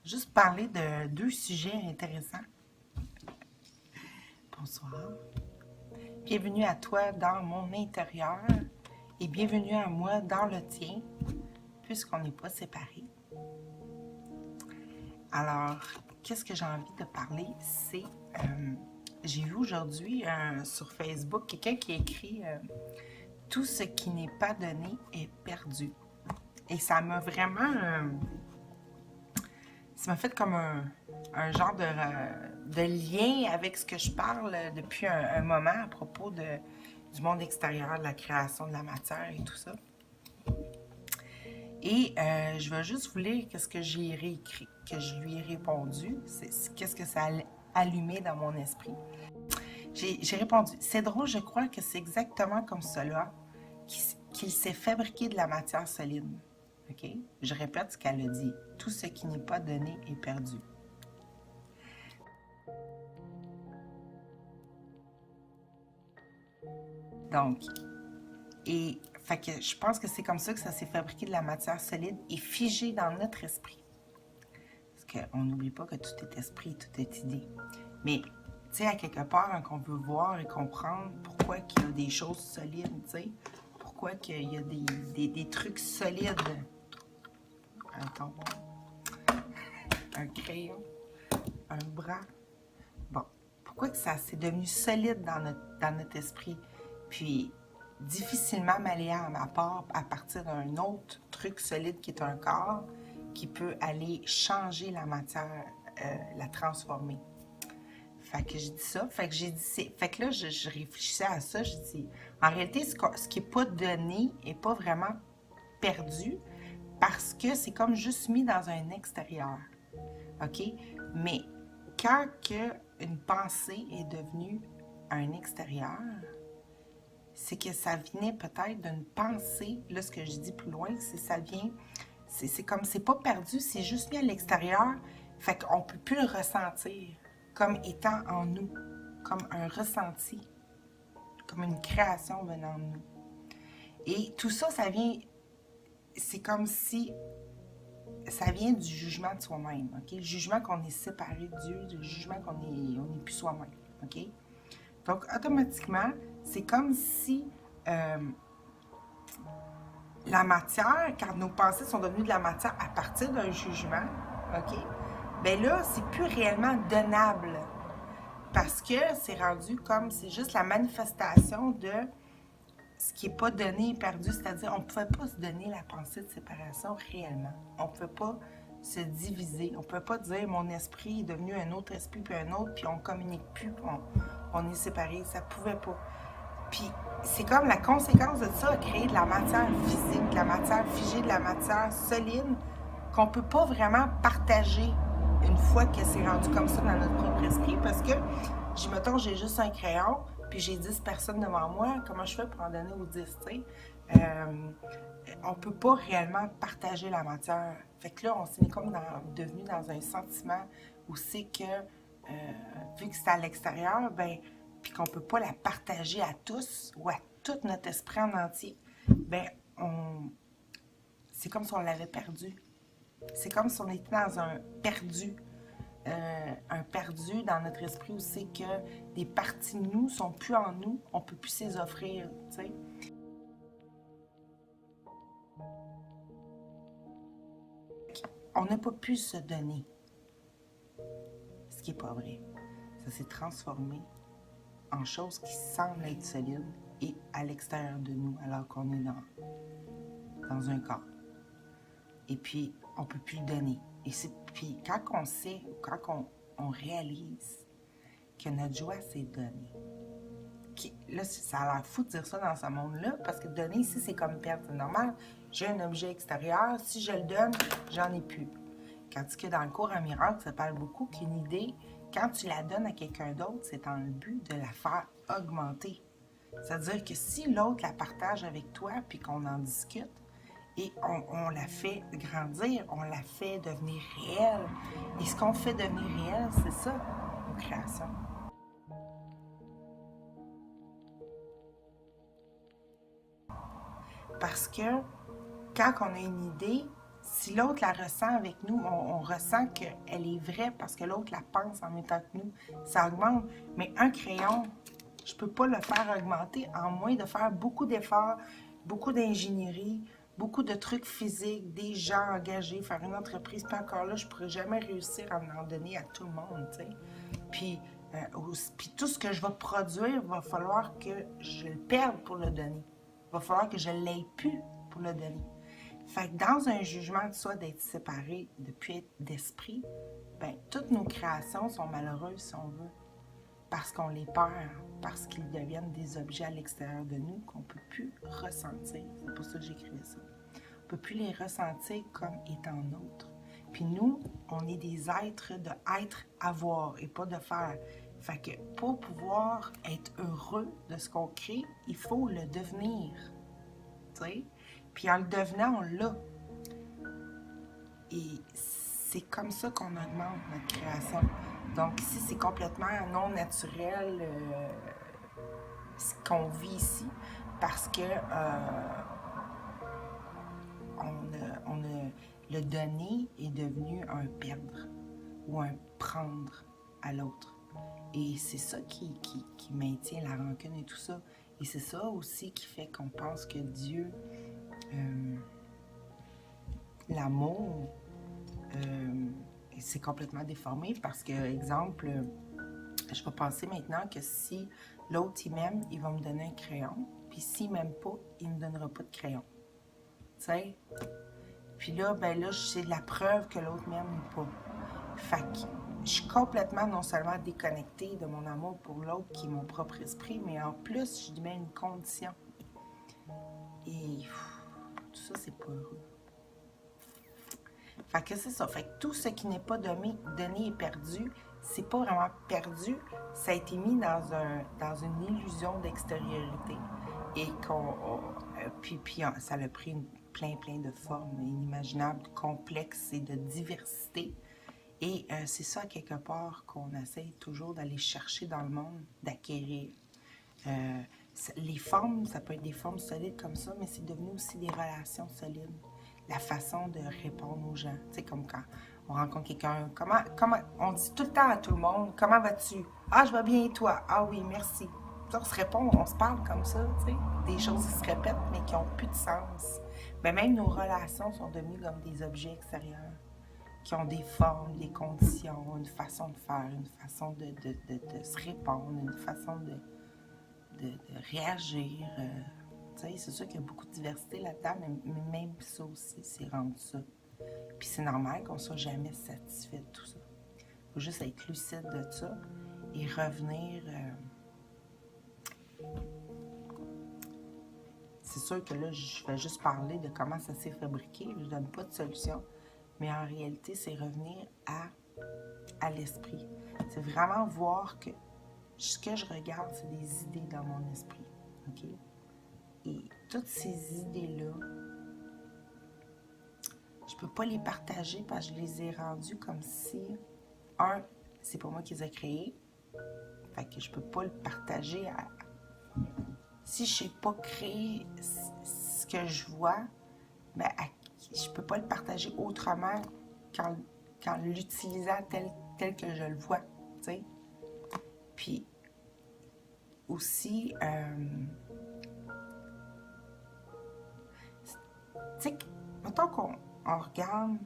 juste parler de deux sujets intéressants. Bonsoir. Bienvenue à toi dans mon intérieur et bienvenue à moi dans le tien, puisqu'on n'est pas séparés. Alors, qu'est-ce que j'ai envie de parler? C'est, j'ai vu aujourd'hui sur Facebook quelqu'un qui a écrit Tout ce qui n'est pas donné est perdu. Et ça m'a vraiment... ça m'a fait comme un genre de lien avec ce que je parle depuis un moment à propos du monde extérieur, de la création de la matière et tout ça. Et je vais juste vous lire ce que j'ai réécrit, que je lui ai répondu. Qu'est-ce que ça a allumé dans mon esprit. J'ai répondu, c'est drôle, je crois que c'est exactement comme cela qu'il s'est fabriqué de la matière solide. OK? Je répète ce qu'elle a dit. Tout ce qui n'est pas donné est perdu. Donc, fait que je pense que c'est comme ça que ça s'est fabriqué de la matière solide et figée dans notre esprit. Parce qu'on n'oublie pas que tout est esprit, tout est idée. Mais, tu sais, à quelque part, hein, qu'on veut voir et comprendre pourquoi qu'il y a des choses solides, tu sais, pourquoi qu'il y a des trucs solides. Attends, un crayon, un bras. Bon, pourquoi que ça s'est devenu solide dans notre esprit, puis difficilement malléable à partir d'un autre truc solide qui est un corps, qui peut aller changer la matière, la transformer. Fait que je dis ça, fait que j'ai dit, fait que là, je réfléchissais à ça, je dis, en réalité, ce qui n'est pas donné n'est pas vraiment perdu, parce que c'est comme juste mis dans un extérieur. OK? Mais quand une pensée est devenue un extérieur, c'est que ça venait peut-être d'une pensée. Là, ce que je dis plus loin, c'est ça vient... C'est comme, c'est pas perdu, c'est juste mis à l'extérieur. Fait qu'on peut plus le ressentir comme étant en nous, comme un ressenti, comme une création venant de nous. Et tout ça, ça vient... C'est comme si... Ça vient du jugement de soi-même, OK? Le jugement qu'on est séparé de Dieu, le jugement qu'on n'est plus soi-même, OK? Donc, automatiquement, c'est comme si la matière, quand nos pensées sont devenues de la matière à partir d'un jugement, OK? Bien là, c'est plus réellement donnable parce que c'est rendu comme, c'est juste la manifestation de ce qui n'est pas donné et perdu, c'est-à-dire on ne pouvait pas se donner la pensée de séparation réellement. On ne pouvait pas se diviser. On ne pouvait pas dire mon esprit est devenu un autre esprit puis un autre, puis on ne communique plus, puis on est séparés. Ça ne pouvait pas. Puis c'est comme la conséquence de ça a créé de la matière physique, de la matière figée, de la matière solide qu'on ne peut pas vraiment partager une fois que c'est rendu comme ça dans notre propre esprit parce que, mettons, j'ai juste un crayon puis j'ai 10 personnes devant moi, comment je fais pour en donner aux 10, tu sais? On peut pas réellement partager la matière. Fait que là, on s'est comme devenu dans un sentiment où c'est que, vu que c'est à l'extérieur, ben, puis qu'on peut pas la partager à tous ou à tout notre esprit en entier, ben, c'est comme si on l'avait perdu. C'est comme si on était dans un perdu. Un perdu dans notre esprit où c'est que des parties de nous sont plus en nous, on peut plus les offrir, tu sais. On n'a pas pu se donner, ce qui n'est pas vrai. Ça s'est transformé en choses qui semblent être solides et à l'extérieur de nous, alors qu'on est dans un corps. Et puis, on ne peut plus le donner. Puis, quand on sait, quand on réalise que notre joie, c'est donner. Là, ça a l'air fou de dire ça dans ce monde-là, parce que donner ici, c'est comme perdre. C'est normal. J'ai un objet extérieur, si je le donne, j'en ai plus. Tandis que dans le cours en miracle, ça parle beaucoup qu'une idée, quand tu la donnes à quelqu'un d'autre, c'est dans le but de la faire augmenter. C'est-à-dire que si l'autre la partage avec toi, puis qu'on en discute, et on la fait grandir, on la fait devenir réelle. Et ce qu'on fait devenir réel, c'est ça, nos créations. Parce que quand on a une idée, si l'autre la ressent avec nous, on ressent qu'elle est vraie parce que l'autre la pense en même temps que nous. Ça augmente. Mais un crayon, je ne peux pas le faire augmenter en moins de faire beaucoup d'efforts, beaucoup d'ingénierie, beaucoup de trucs physiques, des gens engagés, faire une entreprise. Puis encore là, je ne pourrais jamais réussir à en donner à tout le monde, tu sais. Puis, puis tout ce que je vais produire, il va falloir que je le perde pour le donner. Il va falloir que je ne l'aie plus pour le donner. Fait que dans un jugement de soi d'être séparé depuis d'esprit, ben toutes nos créations sont malheureuses si on veut. Parce qu'on les perd, parce qu'ils deviennent des objets à l'extérieur de nous qu'on ne peut plus ressentir. C'est pour ça que j'écrivais ça. On ne peut plus les ressentir comme étant nôtres. Puis nous, on est des êtres de être, avoir et pas de faire. Fait que pour pouvoir être heureux de ce qu'on crée, il faut le devenir. Tu sais? Puis en le devenant, on l'a. Et c'est comme ça qu'on augmente notre création. Donc ici, c'est complètement non naturel ce qu'on vit ici parce que le donner est devenu un perdre ou un prendre à l'autre. Et c'est ça qui maintient la rancune et tout ça. Et c'est ça aussi qui fait qu'on pense que Dieu, l'amour, c'est complètement déformé parce que, exemple, je vais penser maintenant que si l'autre il m'aime, il va me donner un crayon. Puis s'il m'aime pas, il me donnera pas de crayon. Tu sais? Puis là, ben là, c'est de la preuve que l'autre m'aime ou pas. Fait que je suis complètement non seulement déconnectée de mon amour pour l'autre qui est mon propre esprit, mais en plus, je lui mets une condition. Et tout ça, c'est pas heureux. Fait que c'est ça. Fait que tout ce qui n'est pas donné est perdu. C'est pas vraiment perdu. Ça a été mis dans une illusion d'extériorité. Et puis ça a pris plein de formes inimaginables, complexes et de diversité. Et c'est ça, quelque part, qu'on essaie toujours d'aller chercher dans le monde, d'acquérir. Les formes, ça peut être des formes solides comme ça, mais c'est devenu aussi des relations solides. La façon de répondre aux gens. Tu sais, comme quand on rencontre quelqu'un, comment, on dit tout le temps à tout le monde, comment vas-tu? Ah, je vais bien et toi? Ah oui, merci. On se répond, on se parle comme ça, tu sais. Des choses qui se répètent, mais qui n'ont plus de sens. Mais même nos relations sont devenues comme des objets extérieurs, qui ont des formes, des conditions, une façon de faire, une façon de se répondre, une façon de réagir. C'est sûr qu'il y a beaucoup de diversité là-dedans, mais même ça aussi, c'est rendu ça. Puis c'est normal qu'on ne soit jamais satisfait de tout ça. Il faut juste être lucide de ça et revenir. C'est sûr que là, je vais juste parler de comment ça s'est fabriqué. Je ne donne pas de solution. Mais en réalité, c'est revenir à l'esprit. C'est vraiment voir que ce que je regarde, c'est des idées dans mon esprit. OK? Et toutes ces idées-là, je peux pas les partager parce que je les ai rendues comme si, c'est pas moi qui les ai créées. Fait que je peux pas le partager si je sais pas créer ce que je vois, ben je peux pas le partager autrement qu'en l'utilisant tel que je le vois, tu sais. Puis aussi, tu sais, mettons qu'on regarde,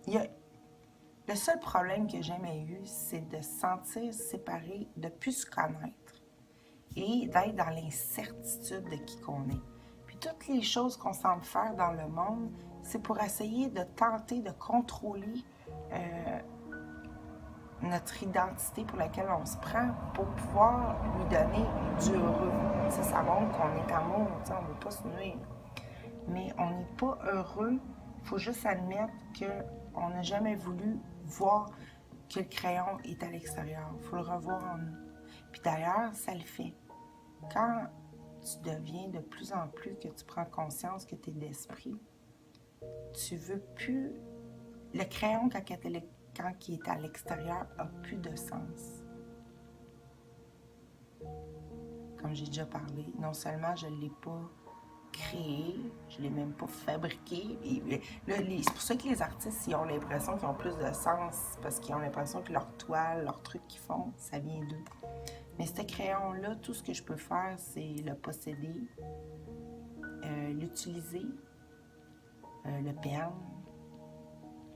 le seul problème que j'ai jamais eu, c'est de se sentir séparé, de ne plus se connaître et d'être dans l'incertitude de qui qu'on est. Puis toutes les choses qu'on semble faire dans le monde, c'est pour essayer de tenter de contrôler notre identité pour laquelle on se prend pour pouvoir lui donner du heureux. Ça montre qu'on est amour, on ne veut pas se nuire. Mais on n'est pas heureux, il faut juste admettre qu'on n'a jamais voulu voir que le crayon est à l'extérieur. Il faut le revoir en nous. Puis d'ailleurs, ça le fait. Quand tu deviens de plus en plus que tu prends conscience que tu es d'esprit, tu veux plus... Le crayon, quand il est à l'extérieur, n'a plus de sens. Comme j'ai déjà parlé, non seulement je ne l'ai pas créé, je ne l'ai même pas fabriqué. Et là, c'est pour ça que les artistes, ils ont l'impression qu'ils ont plus de sens, parce qu'ils ont l'impression que leur toile, leur truc qu'ils font, ça vient d'eux. Mais ce crayon-là, tout ce que je peux faire, c'est le posséder, l'utiliser, le perdre,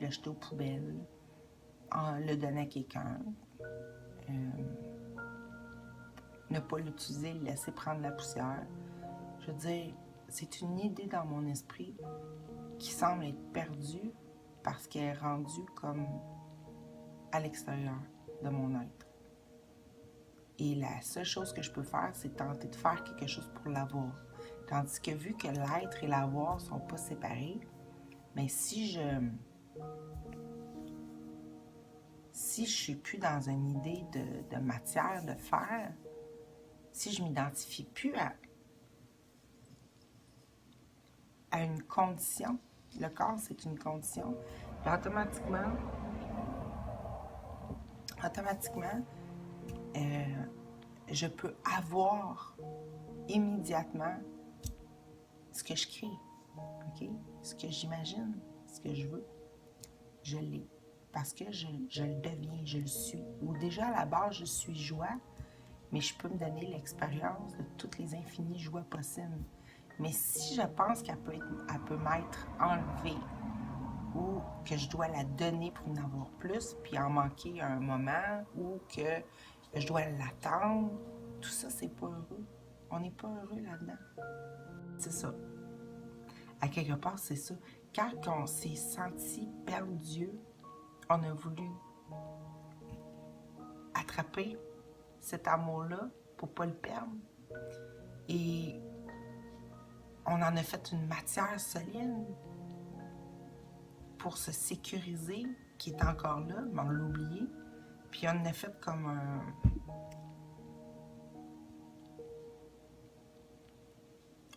le jeter aux poubelles, le donner à quelqu'un, ne pas l'utiliser, le laisser prendre la poussière. Je veux dire, c'est une idée dans mon esprit qui semble être perdue parce qu'elle est rendue comme à l'extérieur de mon être. Et la seule chose que je peux faire, c'est tenter de faire quelque chose pour l'avoir. Tandis que vu que l'être et l'avoir ne sont pas séparés, mais si je suis plus dans une idée de matière, de faire, si je m'identifie plus à une condition, le corps c'est une condition, puis automatiquement, je peux avoir immédiatement ce que je crée, ok? Ce que j'imagine, ce que je veux, je l'ai. Parce que je le deviens, je le suis. Ou déjà, à la base, je suis joie, mais je peux me donner l'expérience de toutes les infinies joies possibles. Mais si je pense qu'elle peut m'être enlevée ou que je dois la donner pour en avoir plus, puis en manquer un moment, ou que je dois l'attendre, tout ça, c'est pas heureux. On n'est pas heureux là-dedans. C'est ça. À quelque part, c'est ça. Quand on s'est senti perdre Dieu, on a voulu attraper cet amour-là pour ne pas le perdre. Et on en a fait une matière solide pour se sécuriser, qui est encore là, mais on l'a oublié. Puis on en a fait comme un...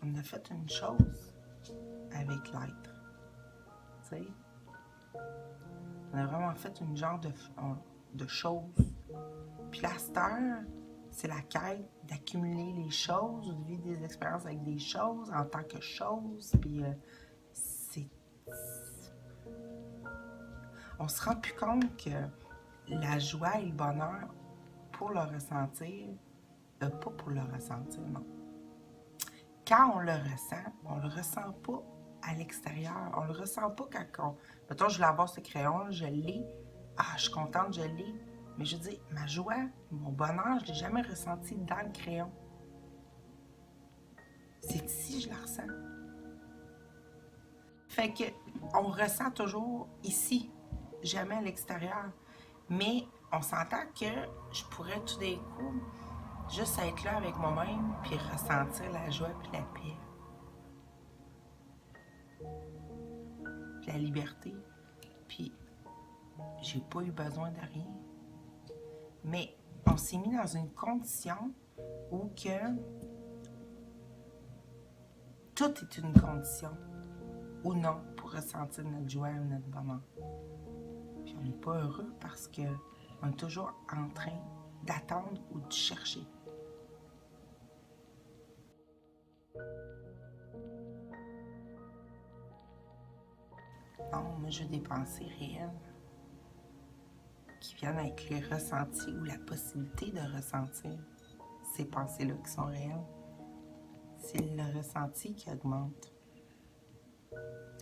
On a fait une chose avec l'être. Tu sais? On a vraiment fait une genre de chose. Puis la star, c'est la quête d'accumuler les choses, de vivre des expériences avec des choses en tant que chose. Puis on se rend plus compte que la joie et le bonheur, pour le ressentir, pas pour le ressentir, non. Quand on le ressent pas à l'extérieur. On le ressent pas quand mettons, je voulais avoir ce crayon, je l'ai. Ah, je suis contente, je l'ai. Mais je dis, ma joie, mon bonheur, je ne l'ai jamais ressenti dans le crayon. C'est ici que je la ressens. Fait que on ressent toujours ici, jamais à l'extérieur. Mais on s'entend que je pourrais tout d'un coup juste être là avec moi-même puis ressentir la joie puis la paix. Puis la liberté. Puis j'ai pas eu besoin de rien. Mais on s'est mis dans une condition où que tout est une condition ou non pour ressentir notre joie ou notre bonheur. Puis on n'est pas heureux parce qu'on est toujours en train d'attendre ou de chercher. Non, moi je veux des pensées réelles qui viennent avec le ressenti ou la possibilité de ressentir ces pensées-là qui sont réelles. C'est le ressenti qui augmente.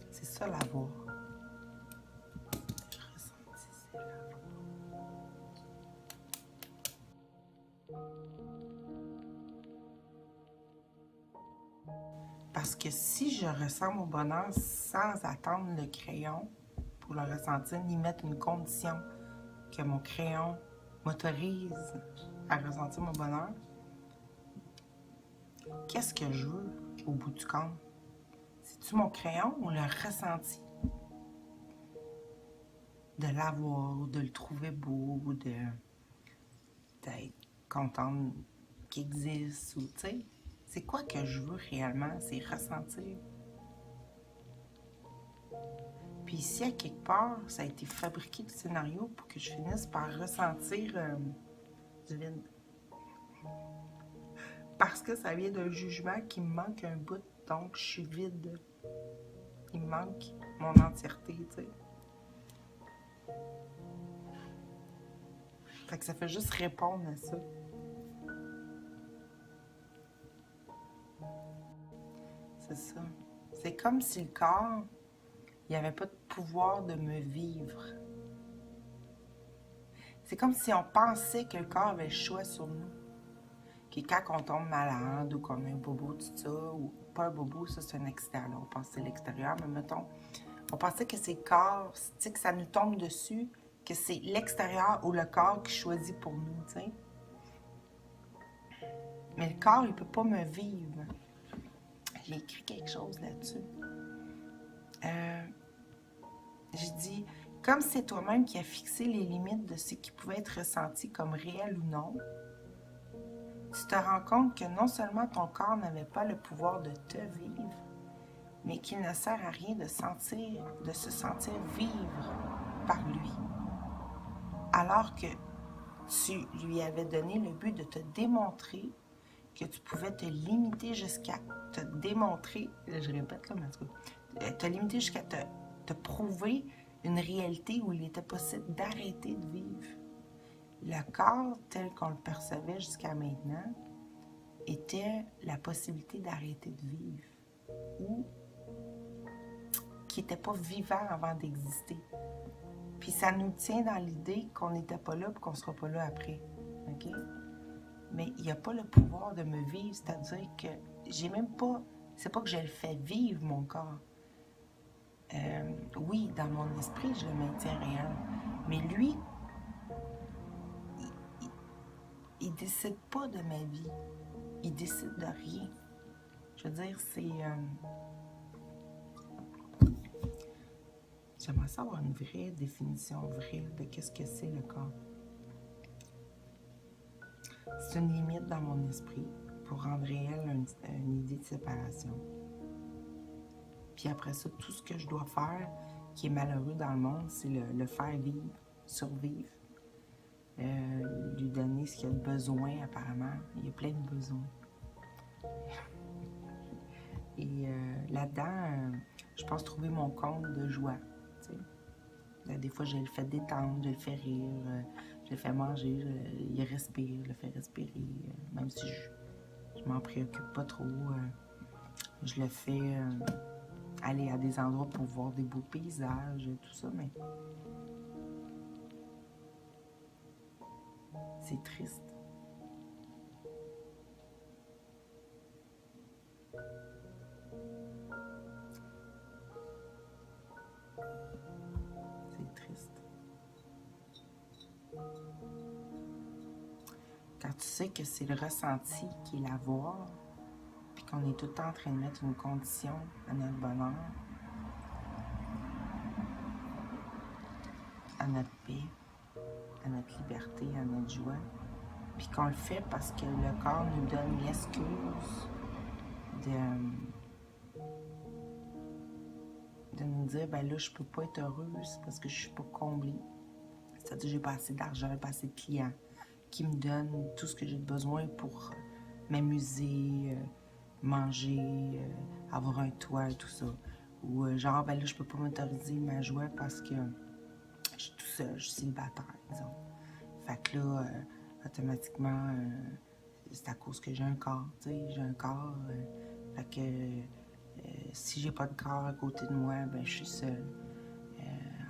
C'est ça l'avoir. Le ressenti, c'est l'avoir. Parce que si je ressens mon bonheur sans attendre le crayon pour le ressentir, ni mettre une condition que mon crayon m'autorise à ressentir mon bonheur, qu'est-ce que je veux au bout du compte? C'est-tu mon crayon ou le ressenti? De l'avoir, ou de le trouver beau, ou d'être contente qu'il existe, ou tu sais, c'est quoi que je veux réellement? C'est ressentir. Puis ici, à quelque part, ça a été fabriqué le scénario pour que je finisse par ressentir du vide. Parce que ça vient d'un jugement qui me manque un bout Donc, je suis vide. Il me manque mon entièreté, tu sais. Fait que ça fait juste répondre à ça. C'est ça. C'est comme si le corps, il n'y avait pas de pouvoir de me vivre. C'est comme si on pensait que le corps avait le choix sur nous. Que quand on tombe malade ou qu'on a un bobo, tout ça, ou pas un bobo, ça c'est un accident, là, on pense que c'est l'extérieur, mais mettons, on pensait que c'est le corps, tu sais, que ça nous tombe dessus, que c'est l'extérieur ou le corps qui choisit pour nous, tu sais. Mais le corps, il ne peut pas me vivre. J'ai écrit quelque chose là-dessus. J'ai dit, comme c'est toi-même qui as fixé les limites de ce qui pouvait être ressenti comme réel ou non, tu te rends compte que non seulement ton corps n'avait pas le pouvoir de te vivre, mais qu'il ne sert à rien de se sentir vivre par lui. Alors que tu lui avais donné le but de te démontrer que tu pouvais te limiter jusqu'à te démontrer, je répète là, mais en tout cas, te limiter jusqu'à te prouver une réalité où il était possible d'arrêter de vivre. Le corps, tel qu'on le percevait jusqu'à maintenant, était la possibilité d'arrêter de vivre ou qui n'était pas vivant avant d'exister. Puis ça nous tient dans l'idée qu'on n'était pas là et qu'on ne sera pas là après. OK? Mais il n'y a pas le pouvoir de me vivre, c'est-à-dire que j'ai même pas... C'est pas que je le fais vivre, mon corps. Oui, dans mon esprit, je le maintiens réel. Mais lui, il décide pas de ma vie. Il décide de rien. Je veux dire, c'est... J'aimerais savoir une vraie définition vraie de qu'est-ce que c'est le corps. C'est une limite dans mon esprit pour rendre réelle une idée de séparation. Puis après ça, tout ce que je dois faire qui est malheureux dans le monde, c'est le faire vivre, survivre. Lui donner ce qu'il a besoin, apparemment. Il y a plein de besoins. Et là-dedans, je pense trouver mon compte de joie. Des fois, je le fais détendre, je le fais rire, je le fais manger, il respire, je le fais respirer. Même si je m'en préoccupe pas trop, je le fais aller à des endroits pour voir des beaux paysages, tout ça, mais c'est triste. C'est triste. Quand tu sais que c'est le ressenti qui est l'avoir, puis qu'on est tout le temps en train de mettre une condition à notre bonheur, à notre paix, à notre liberté, à notre joie, puis qu'on le fait parce que le corps nous donne l'excuse de nous dire, ben là, je peux pas être heureuse parce que je suis pas comblée. C'est-à-dire, j'ai pas assez d'argent, pas assez de clients qui me donnent tout ce que j'ai besoin pour m'amuser, manger, avoir un toit, tout ça. Ou genre, ben là, je peux pas m'autoriser ma joie parce que je suis tout seul, je suis célibataire, disons. Fait que là, automatiquement, c'est à cause que j'ai un corps, tu sais, j'ai un corps. Fait que si j'ai pas de corps à côté de moi, ben je suis seule.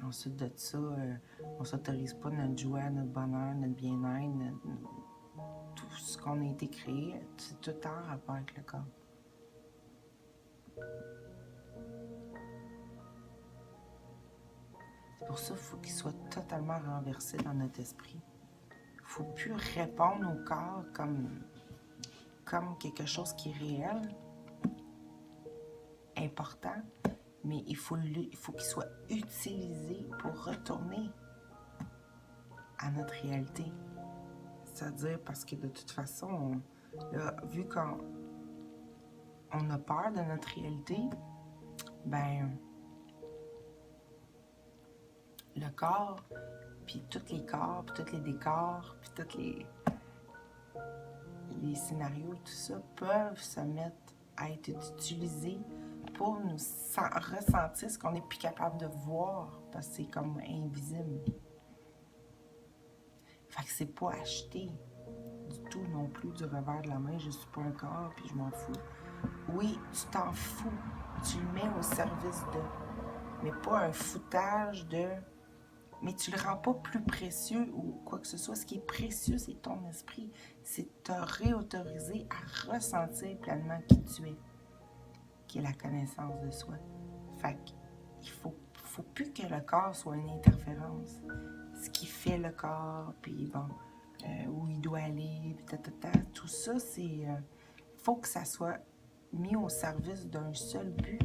Ensuite de ça, on s'autorise pas notre joie, notre bonheur, notre bien-être, tout ce qu'on a été créé, c'est tout en rapport avec le corps. C'est pour ça qu'il faut qu'il soit totalement renversé dans notre esprit. Il ne faut plus répondre au corps comme quelque chose qui est réel, important, mais il faut qu'il soit utilisé pour retourner à notre réalité. C'est-à-dire parce que de toute façon, là, vu qu'on a peur de notre réalité, ben le corps, puis tous les corps, puis tous les décors, puis tous les scénarios, tout ça, peuvent se mettre à être utilisé pour nous ressentir ce qu'on n'est plus capable de voir, parce que c'est comme invisible. Fait que c'est pas acheté du tout non plus du revers de la main, je suis pas un corps puis je m'en fous. Oui, tu t'en fous, tu le mets au service de, mais pas un foutage de, mais tu le rends pas plus précieux ou quoi que ce soit. Ce qui est précieux, c'est ton esprit, c'est te réautoriser à ressentir pleinement qui tu es, qui est la connaissance de soi. Fait qu'il faut plus que le corps soit une interférence. Ce qui fait le corps, puis bon, où il doit aller, puis tout ça, c'est... faut que ça soit mis au service d'un seul but,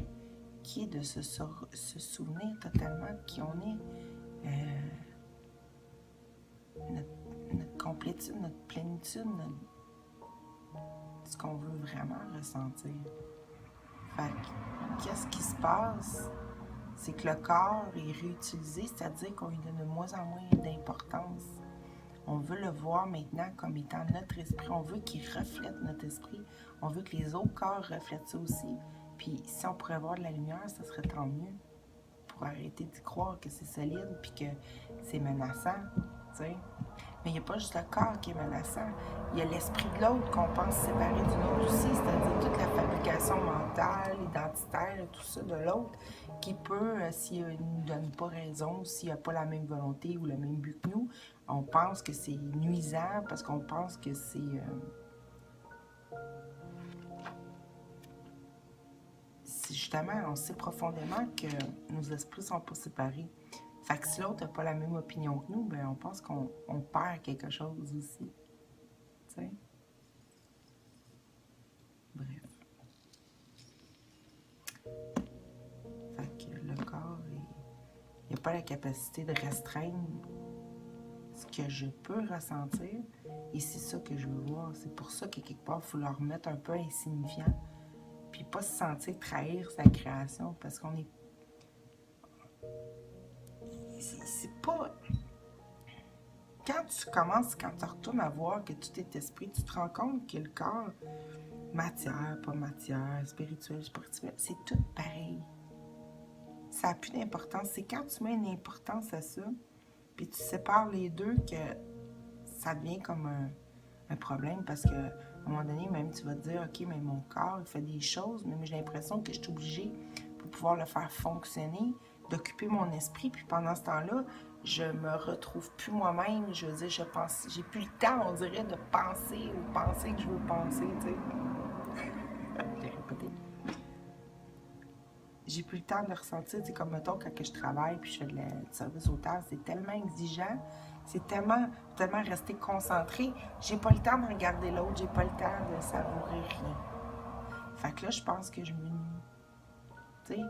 qui est de se souvenir totalement qui on est, notre complétude, notre plénitude, ce qu'on veut vraiment ressentir. Fait que, qu'est-ce qui se passe? C'est que le corps est réutilisé, c'est-à-dire qu'on lui donne de moins en moins d'importance. On veut le voir maintenant comme étant notre esprit. On veut qu'il reflète notre esprit. On veut que les autres corps reflètent ça aussi. Puis si on pourrait voir de la lumière, ça serait tant mieux. Pour arrêter d'y croire que c'est solide puis que c'est menaçant, tu sais. Mais il n'y a pas juste le corps qui est menaçant. Il y a l'esprit de l'autre qu'on pense séparer du nôtre aussi, c'est-à-dire toute la fabrication mentale, identitaire, tout ça de l'autre, qui peut, s'il ne nous donne pas raison, s'il n'a pas la même volonté ou le même but que nous, on pense que c'est nuisant parce qu'on pense que c'est... justement, on sait profondément que nos esprits sont pas séparés. Fait que si l'autre n'a pas la même opinion que nous, ben on pense qu'on perd quelque chose aussi. Tu sais? Bref. Fait que le corps, il n'a pas la capacité de restreindre ce que je peux ressentir. Et c'est ça que je veux voir. C'est pour ça que quelque part, il faut le remettre un peu insignifiant. Puis pas se sentir trahir sa création. Parce qu'on est... C'est pas... Quand tu retournes à voir que tout est esprit, tu te rends compte que le corps, matière, pas matière, spirituel, c'est tout pareil. Ça n'a plus d'importance. C'est quand tu mets une importance à ça, puis tu sépares les deux que ça devient comme un problème, parce que à un moment donné, même tu vas te dire, OK, mais mon corps, il fait des choses, mais j'ai l'impression que je suis obligée, pour pouvoir le faire fonctionner, d'occuper mon esprit, puis pendant ce temps-là, je me retrouve plus moi-même. Je veux dire, j'ai plus le temps, on dirait, de penser ou penser que je veux penser, tu sais. J'ai répété. J'ai plus le temps de le ressentir. C'est comme, mettons, quand je travaille puis je fais du service aux tâches, c'est tellement exigeant, c'est tellement rester concentré. J'ai pas le temps de regarder l'autre, j'ai pas le temps de savourer rien. Fait que là, je pense que je me nuis. Tu sais,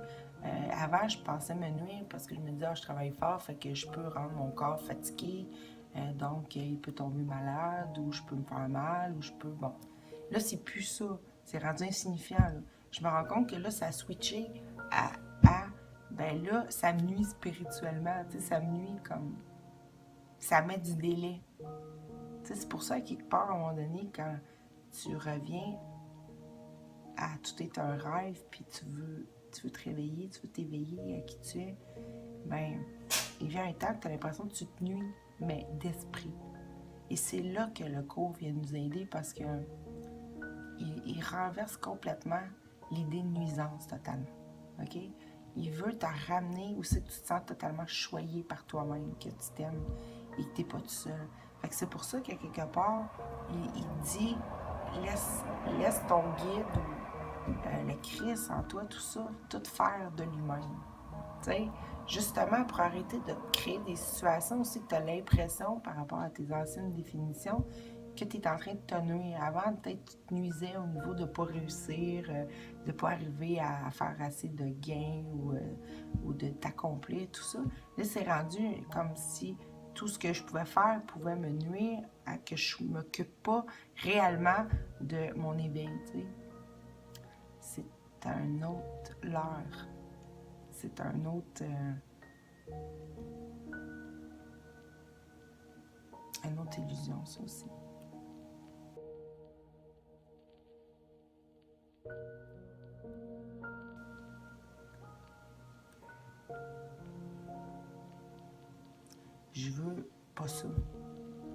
avant, je pensais me nuire parce que je me disais, je travaille fort, fait que je peux rendre mon corps fatigué, donc il peut tomber malade, ou je peux me faire mal, ou je peux... Bon, là, c'est plus ça. C'est rendu insignifiant, là. Je me rends compte que là, ça a switché à ben là, ça me nuit spirituellement, tu sais, ça me nuit comme... Ça met du délai. Tu sais, c'est pour ça, quelque part, à un moment donné, quand tu reviens à tout est un rêve, puis tu veux te réveiller, tu veux t'éveiller à qui tu es, ben, il vient un temps que tu as l'impression que tu te nuis, mais d'esprit. Et c'est là que le cours vient nous aider, parce que il renverse complètement l'idée de nuisance totalement. OK? Il veut te ramener où c'est que tu te sens totalement choyé par toi-même, que tu t'aimes et que tu n'es pas tout seul. Fait que c'est pour ça qu'à quelque part, il dit laisse ton guide ou le Christ en toi, tout ça, tout faire de lui-même. Tu sais, justement pour arrêter de créer des situations aussi que tu as l'impression, par rapport à tes anciennes définitions, que tu es en train de te nuire. Avant, peut-être tu te nuisais au niveau de ne pas réussir, de ne pas arriver à faire assez de gains ou de t'accomplir, tout ça. Là, c'est rendu comme si tout ce que je pouvais faire pouvait me nuire à que je ne m'occupe pas réellement de mon éveil, tu sais. C'est un autre leurre. C'est un autre... une autre illusion, ça aussi. Je veux pas ça.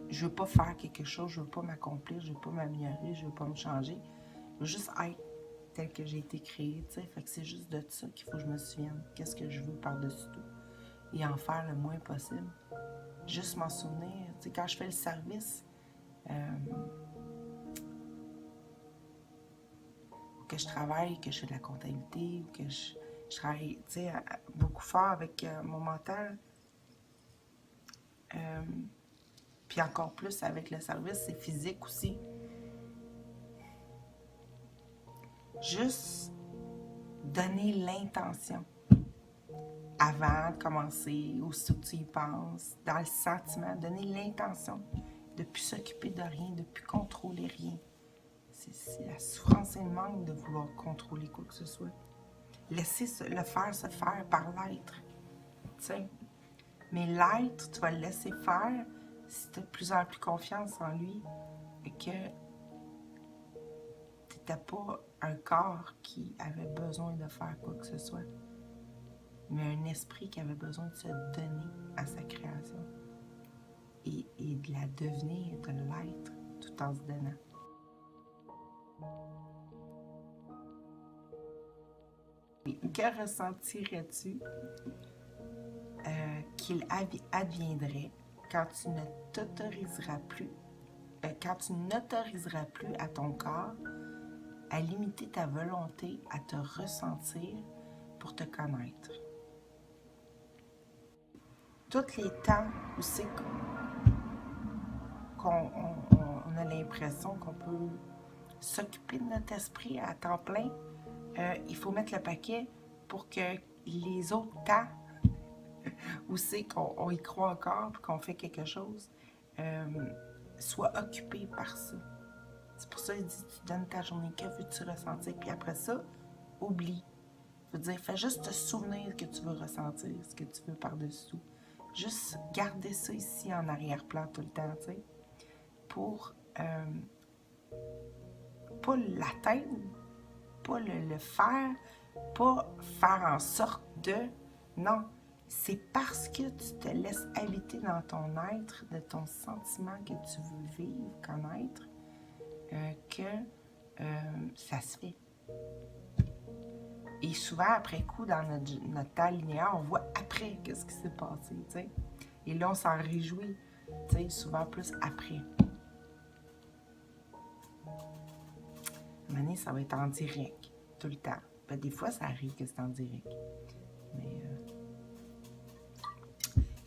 Je veux pas faire quelque chose, je veux pas m'accomplir, je veux pas m'améliorer, je veux pas me changer. Je veux juste être tel que j'ai été créée, tu sais. Fait que c'est juste de ça qu'il faut que je me souvienne. Qu'est-ce que je veux par-dessus tout. Et en faire le moins possible. Juste m'en souvenir. Tu sais, quand je fais le service, que je travaille, que je fais de la comptabilité, ou que je travaille, tu sais, beaucoup fort avec mon mental. Puis encore plus avec le service, c'est physique aussi. Juste donner l'intention avant de commencer, aussitôt que tu y penses, dans le sentiment, donner l'intention de ne plus s'occuper de rien, de ne plus contrôler rien. C'est la souffrance et le manque de vouloir contrôler quoi que ce soit. Laisser le faire se faire par l'être. Tu sais. Mais l'être, tu vas le laisser faire si tu as de plus en plus confiance en lui et que tu n'étais pas un corps qui avait besoin de faire quoi que ce soit, mais un esprit qui avait besoin de se donner à sa création et de la devenir, de l'être, tout en se donnant. Que ressentirais-tu qu'il adviendrait quand tu ne t'autoriseras plus, quand tu n'autoriseras plus à ton corps à limiter ta volonté à te ressentir pour te connaître? Tous les temps où c'est qu'on a l'impression qu'on peut s'occuper de notre esprit à temps plein, il faut mettre le paquet pour que les autres temps où c'est qu'on y croit encore et qu'on fait quelque chose soient occupés par ça. C'est pour ça qu'il dit, tu donnes ta journée, que veux-tu ressentir? Puis après ça, oublie. Je veux dire, fais juste te souvenir que tu veux ressentir, ce que tu veux par-dessous. Juste garder ça ici en arrière-plan tout le temps, tu sais, pour pas l'atteindre, pas le faire, pas faire en sorte de... Non, c'est parce que tu te laisses habiter dans ton être, de ton sentiment que tu veux vivre, connaître, que ça se fait. Et souvent, après coup, dans notre temps linéaire, on voit après qu'est-ce qui s'est passé, tu sais. Et là, on s'en réjouit, tu sais, souvent plus après. À un moment donné, ça va être en direct, tout le temps. Ben, des fois, ça arrive que c'est en direct.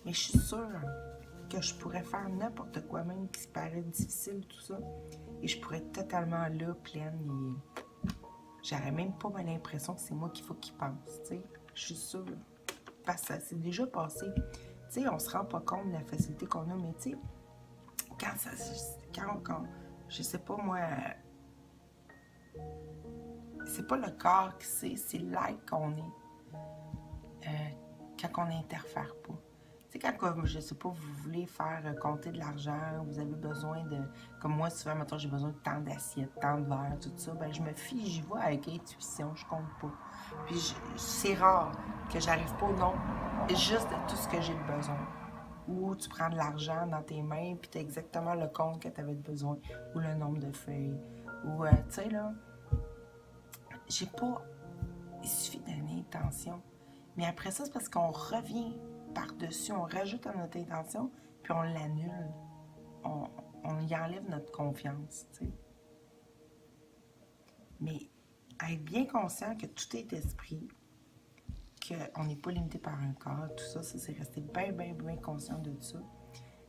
Mais je suis sûre que je pourrais faire n'importe quoi, même qui paraît difficile, tout ça. Et je pourrais être totalement là, pleine, et j'aurais même pas l'impression que c'est moi qu'il faut qu'il pense, tu sais. Je suis sûre. Parce que ça s'est déjà passé. Tu sais, on se rend pas compte de la facilité qu'on a, mais tu sais, quand je sais pas moi, c'est pas le corps qui sait, c'est l'être qu'on est. Quand on n'interfère pas. Tu sais, quand, je sais pas, vous voulez faire compter de l'argent, vous avez besoin de... Comme moi, souvent, maintenant, j'ai besoin de tant d'assiettes, tant de verres, tout ça. Ben, je me fie, j'y vois avec intuition, je compte pas. Puis, c'est rare que j'arrive pas au nombre, juste de tout ce que j'ai besoin. Ou tu prends de l'argent dans tes mains, puis tu as exactement le compte que tu avais besoin, ou le nombre de feuilles. Ou, tu sais, là, j'ai pas... Il suffit d'une intention. Mais après ça, c'est parce qu'on revient par-dessus, on rajoute à notre intention, puis on l'annule. On y enlève notre confiance, tu sais. Mais être bien conscient que tout est esprit, qu'on n'est pas limité par un corps, tout ça, c'est rester bien, bien, bien conscient de ça.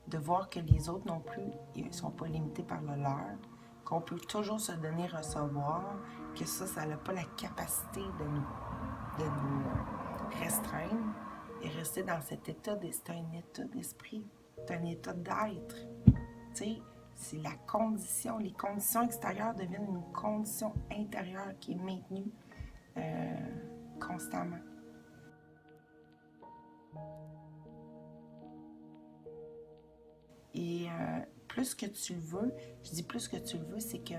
De voir que les autres non plus, ils ne sont pas limités par le leur, qu'on peut toujours se donner, recevoir, que ça n'a pas la capacité de nous restreindre et rester dans cet état, c'est un état d'esprit, c'est un état d'être. Tu sais, c'est la condition, les conditions extérieures deviennent une condition intérieure qui est maintenue constamment. Et plus que tu le veux, je dis plus que tu le veux, c'est que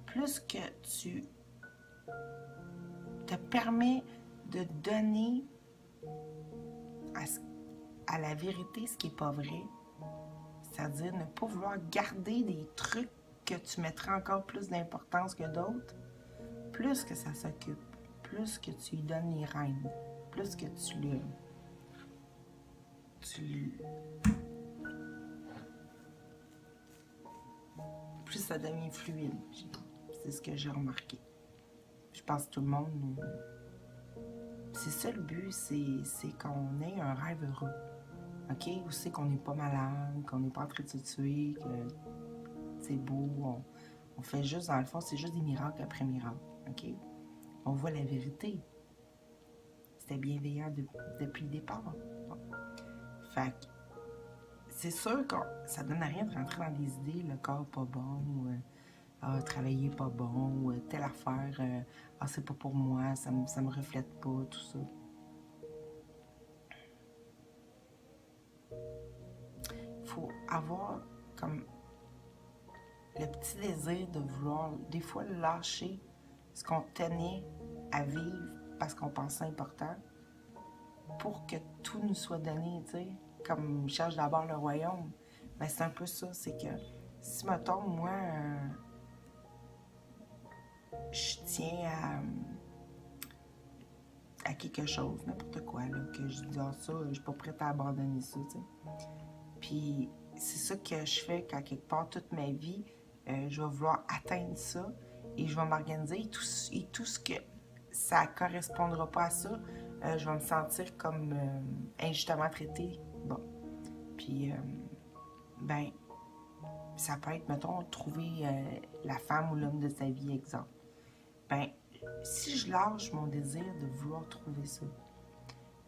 plus que tu te permets de donner à la vérité ce qui n'est pas vrai, c'est-à-dire ne pas vouloir garder des trucs que tu mettras encore plus d'importance que d'autres, plus que ça s'occupe, plus que tu lui donnes les rênes, plus que plus ça devient fluide. C'est ce que j'ai remarqué. Je pense que tout le monde, c'est ça le but, c'est qu'on ait un rêve heureux. OK? Où c'est qu'on n'est pas malade, qu'on n'est pas en train de se tuer, que c'est beau. On fait juste, dans le fond, c'est juste des miracles après miracles. OK? On voit la vérité. C'était bienveillant depuis le départ. Bon. Fait que c'est sûr que ça donne à rien de rentrer dans des idées, le corps pas bon, ou travailler pas bon, ou telle affaire, c'est pas pour moi, ça me reflète pas, tout ça. Il faut avoir comme le petit désir de vouloir des fois lâcher ce qu'on tenait à vivre parce qu'on pensait important pour que tout nous soit donné, tu sais. Comme je cherche d'abord le royaume, ben c'est un peu ça, c'est que si, mettons, moi, je tiens à quelque chose, n'importe quoi, là, que je dis, ça, je suis pas prête à abandonner ça, tu sais. Puis c'est ça que je fais qu'à quelque part toute ma vie, je vais vouloir atteindre ça et je vais m'organiser et tout ce que ça ne correspondra pas à ça, je vais me sentir comme injustement traitée. Bon. Puis, ben, ça peut être, mettons, trouver la femme ou l'homme de sa vie, exemple. Ben, si je lâche mon désir de vouloir trouver ça,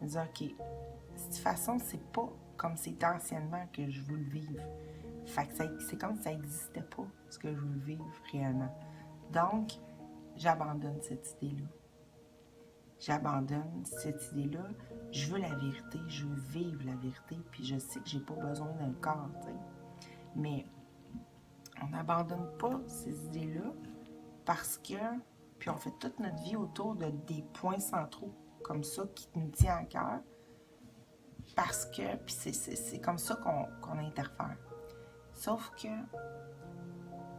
je me dire, OK, de toute façon, c'est pas comme c'était anciennement que je veux le vivre. Fait que c'est comme si ça n'existait pas, ce que je veux vivre réellement. Donc, j'abandonne cette idée-là. J'abandonne cette idée-là. Je veux la vérité, je veux vivre la vérité, puis je sais que j'ai pas besoin d'un corps, tu sais. Mais on n'abandonne pas ces idées-là parce que, puis on fait toute notre vie autour de des points centraux comme ça qui nous tient à cœur. Parce que, puis c'est comme ça qu'on interfère. Sauf que,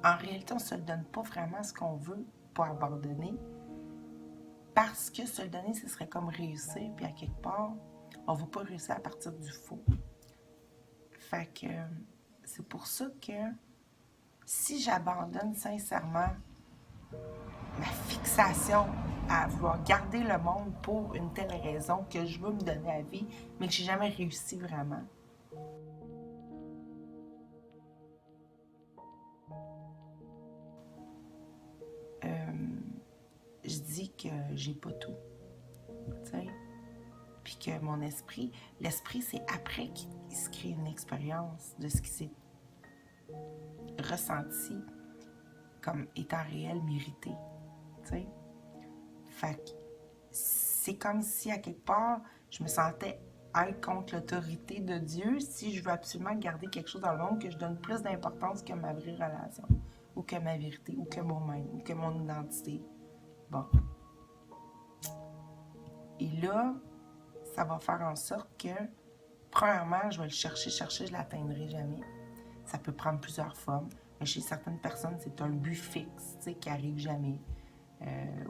en réalité, on ne se le donne pas vraiment ce qu'on veut pour abandonner. Parce que se le donner, ce serait comme réussir, puis à quelque part, on ne va pas réussir à partir du faux. Fait que, c'est pour ça que, si j'abandonne sincèrement ma fixation à vouloir garder le monde pour une telle raison que je veux me donner à vie, mais que j'ai jamais réussi vraiment. Je dis que j'ai pas tout, tu sais, puis que mon esprit, l'esprit, c'est après qu'il se crée une expérience de ce qui s'est ressenti comme étant réel, mérité, tu sais. Fait que c'est comme si, à quelque part, je me sentais être contre l'autorité de Dieu si je veux absolument garder quelque chose dans le monde que je donne plus d'importance que ma vraie relation, ou que ma vérité, ou que moi-même, ou que mon identité. Bon. Et là, ça va faire en sorte que, premièrement, je vais le chercher, je ne l'atteindrai jamais. Ça peut prendre plusieurs formes. Mais chez certaines personnes, c'est un but fixe, tu sais, qui n'arrive jamais,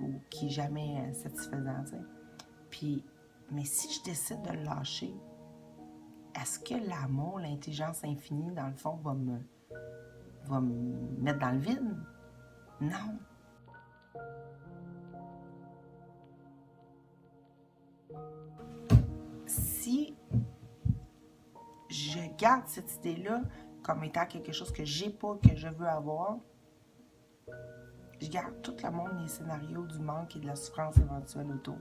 ou qui n'est jamais satisfaisant, tu sais. Puis, mais si je décide de le lâcher, est-ce que l'amour, l'intelligence infinie, dans le fond, va me mettre dans le vide? Non. Si je garde cette idée-là comme étant quelque chose que j'ai pas, que je veux avoir, je garde tout le monde des scénarios du manque et de la souffrance éventuelle autour.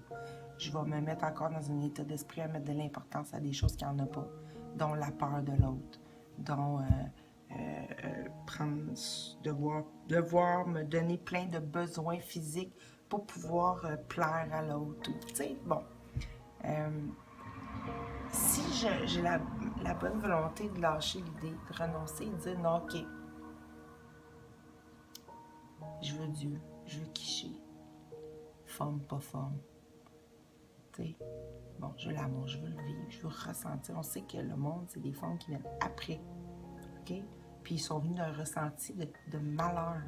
Je vais me mettre encore dans un état d'esprit à mettre de l'importance à des choses qu'il n'y en a pas, dont la peur de l'autre, dont devoir me donner plein de besoins physiques pour pouvoir plaire à l'autre. Tu sais, bon. Si j'ai la bonne volonté de lâcher l'idée, de renoncer et de dire non, ok, je veux Dieu, je veux Quiché, forme, pas forme. Tu sais, bon, je veux l'amour, je veux le vivre, je veux ressentir. On sait que le monde, c'est des formes qui viennent après. OK? Puis ils sont venus d'un ressenti de malheur.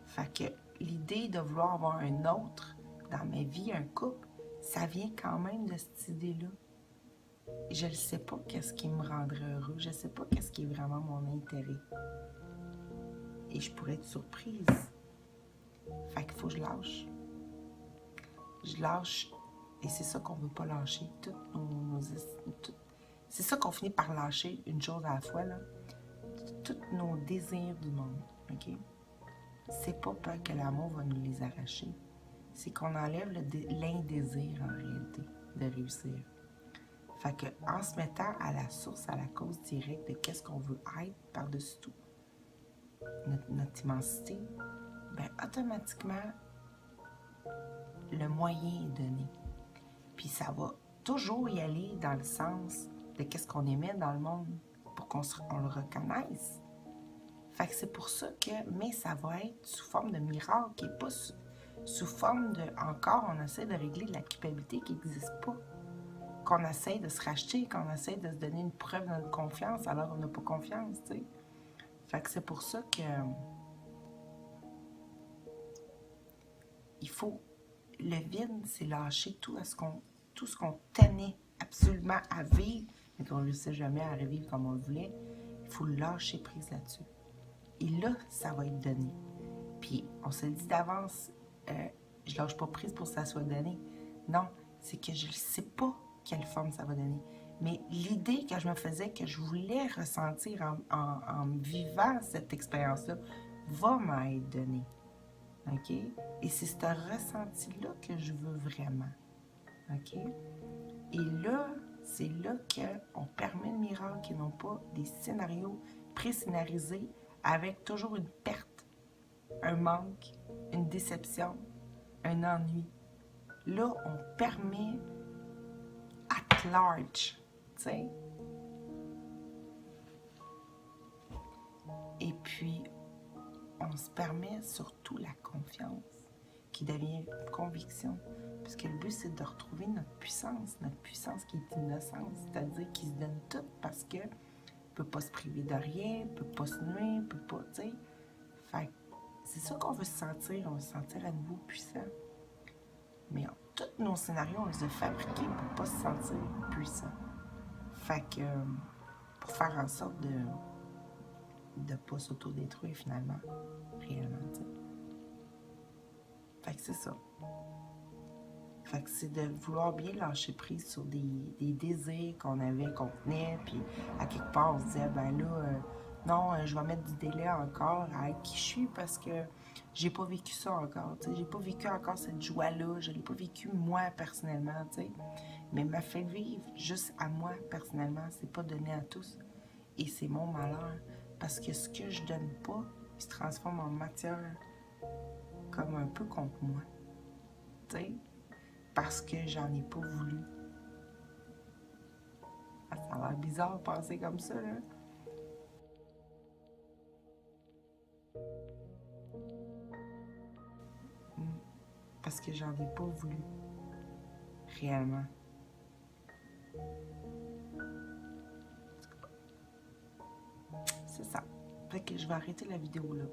Fait que l'idée de vouloir avoir un autre dans ma vie, un couple, ça vient quand même de cette idée-là. Je ne sais pas qu'est-ce qui me rendrait heureux. Je ne sais pas qu'est-ce qui est vraiment mon intérêt. Et je pourrais être surprise. Fait qu'il faut que je lâche. Je lâche. Et c'est ça qu'on ne veut pas lâcher. C'est ça qu'on finit par lâcher une chose à la fois, là. Tous nos désirs du monde. OK? C'est pas peur que l'amour va nous les arracher. C'est qu'on enlève l'indésir en réalité de réussir. Fait que en se mettant à la source, à la cause directe de qu'est-ce qu'on veut être par-dessus tout, notre immensité, ben automatiquement, le moyen est donné. Puis ça va toujours y aller dans le sens de qu'est-ce qu'on émet dans le monde pour qu'on le reconnaisse. Fait que c'est pour ça que, mais ça va être sous forme de miracle et pas sous forme de, encore, on essaie de régler de la culpabilité qui n'existe pas. Qu'on essaie de se racheter, qu'on essaie de se donner une preuve de notre confiance alors on n'a pas confiance, tu sais. Fait que c'est pour ça que il faut, le vide, c'est lâcher tout ce qu'on tenait absolument à vivre, mais qu'on ne réussit jamais à revivre comme on le voulait. Il faut lâcher prise là-dessus. Et là, ça va être donné. Puis, on se le dit d'avance, je lâche pas prise pour que ça soit donné. Non, c'est que je ne sais pas quelle forme ça va donner. Mais l'idée que je me faisais, que je voulais ressentir en vivant cette expérience-là, va m'être donnée. OK? Et c'est ce ressenti-là que je veux vraiment. OK? Et là, c'est là qu'on permet le miracle et non pas des scénarios pré-scénarisés avec toujours une perte, un manque, une déception, un ennui. Là, on permet at large, tu sais. Et puis, on se permet surtout la confiance qui devient conviction. Puisque le but, c'est de retrouver notre puissance qui est innocence, c'est-à-dire qui se donne tout parce que peut pas se priver de rien, peut pas se nuire, peut pas, tu sais. Fait c'est ça qu'on veut se sentir, on veut se sentir à nouveau puissant. Mais tous nos scénarios, on les a fabriqués pour pas se sentir puissant. Fait que, pour faire en sorte de ne pas s'autodétruire finalement, réellement, tu sais. Fait que c'est ça. Fait que c'est de vouloir bien lâcher prise sur des désirs qu'on avait, qu'on tenait, puis à quelque part, on se disait, ben là, non, je vais mettre du délai encore à être qui je suis parce que j'ai pas vécu ça encore, tu sais, j'ai pas vécu encore cette joie-là, je l'ai pas vécu moi personnellement, tu sais, mais m'a fait vivre juste à moi personnellement, c'est pas donné à tous, et c'est mon malheur, parce que ce que je donne pas, il se transforme en matière comme un peu contre moi, tu sais, parce que j'en ai pas voulu. Ah, ça a l'air bizarre de penser comme ça, là. Parce que j'en ai pas voulu. Réellement. C'est ça. Fait que je vais arrêter la vidéo là.